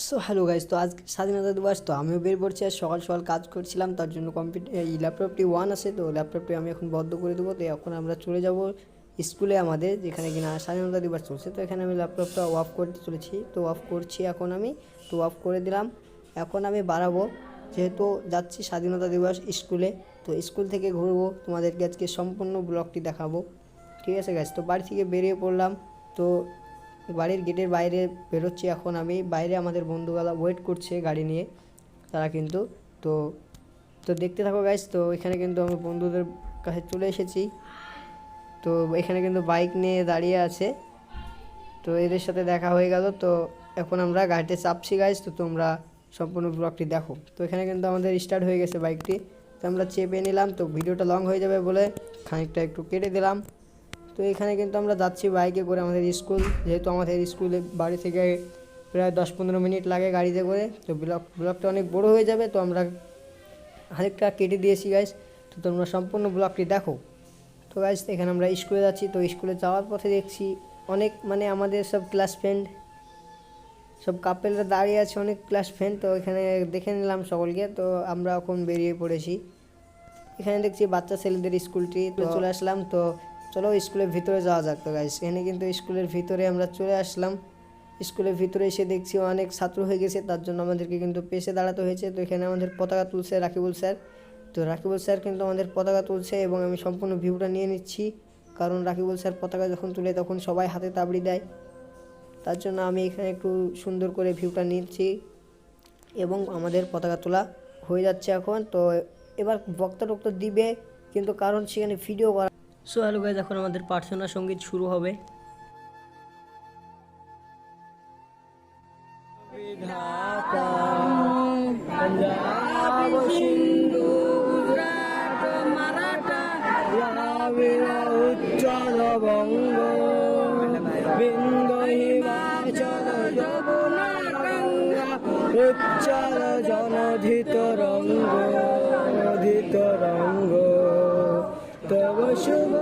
So hello guys, তো আজ স্বাধীনতা দিবস। তো আমিও বের পড়ছি, আর সকাল সকাল কাজ করছিলাম, তার জন্য এই ল্যাপটপটি ওয়ান আছে। তো ল্যাপটপটি আমি এখন বন্ধ করে দেবো। তো এখন আমরা চলে যাব স্কুলে আমাদের, যেখানে কিনা স্বাধীনতা দিবস চলছে। তো এখানে আমি ল্যাপটপটা অফ করতে চলেছি, তো অফ করছি এখন আমি। তো অফ করে দিলাম। এখন আমি বাড়াবো, যেহেতু যাচ্ছি স্বাধীনতা দিবস স্কুলে। তো স্কুল থেকে ঘুরবো, তোমাদেরকে আজকে সম্পূর্ণ ব্লগটি দেখাবো। ঠিক আছে গাইজ, তো বাড়ি থেকে বেরিয়ে পড়লাম। তো বাড়ির গেটের বাইরে বেরোচ্ছি এখন আমি। বাইরে আমাদের বন্ধুগুলা ওয়েট করছে গাড়ি নিয়ে, তারা কিন্তু। তো তো দেখতে থাকো গাইস। তো এখানে কিন্তু আমি বন্ধুদের কাছে চলে এসেছি। তো এখানে কিন্তু বাইক নিয়ে দাঁড়িয়ে আছে, তো এদের সাথে দেখা হয়ে গেল। তো এখন আমরা গাড়িতে চাপছি গাইস। তো তোমরা সম্পূর্ণ ব্লগটি দেখো। তো এখানে কিন্তু আমাদের স্টার্ট হয়ে গেছে বাইকটি। তো আমরা চেপে নিলাম। তো ভিডিওটা লং হয়ে যাবে বলে খানিকটা একটু কেটে দিলাম। তো এখানে কিন্তু আমরা যাচ্ছি বাইকে করে আমাদের স্কুল, যেহেতু আমাদের স্কুলে বাড়ি থেকে প্রায় 10-15 মিনিট লাগে গাড়িতে করে। তো ব্লগটা অনেক বড় হয়ে যাবে, তো আমরা আরেকটা কেটে দিয়েছি গাইস। তো তোমরা সম্পূর্ণ ব্লগটি দেখো। তো গাইস এখানে আমরা স্কুলে যাচ্ছি। তো স্কুলে যাওয়ার পথে দেখছি অনেক আমাদের সব ক্লাস ফ্রেন্ড, সব কাপেলরা দাঁড়িয়ে আছে, অনেক ক্লাস ফ্রেন্ড। তো এখানে দেখে নিলাম সকলকে। তো আমরা এখন বেরিয়ে পড়েছি। এখানে দেখছি বাচ্চা ছেলেদের স্কুলটি। তো চলে আসলাম। তো চলো স্কুলের ভিতরে যাওয়া যাক। তো গাইস এখানে কিন্তু স্কুলের ভিতরে আমরা চলে আসলাম। স্কুলের ভিতরে এসে দেখছি অনেক ছাত্র হয়ে গেছে, তার জন্য আমাদেরকে কিন্তু পেছে দাঁড়াতে হয়েছে। তো এখানে আমাদের পতাকা তুলছে রাকিবুল স্যার। তো রাকিবুল স্যার কিন্তু আমাদের পতাকা তুলছে, এবং আমি সম্পূর্ণ ভিউটা নিয়ে নিচ্ছি, কারণ রাকিবুল স্যার পতাকা যখন তুলে তখন সবাই হাতে তাবড়ি দেয়। তার জন্য আমি এখানে একটু সুন্দর করে ভিউটা নিচ্ছি, এবং আমাদের পতাকা তোলা হয়ে যাচ্ছে এখন। তো এবার বক্তা টক্তা দিবে, কিন্তু কারণ সেখানে ভিডিও করা। সো হ্যালো গাইজ, এখন আমাদের প্রার্থনা সঙ্গীত শুরু হবে। উজ্জ্বল বঙ্গ বৃন্দ হিমাচল যমুনা গঙ্গা উজ্জ্বল জনধিত রঙ্গ তব শুভ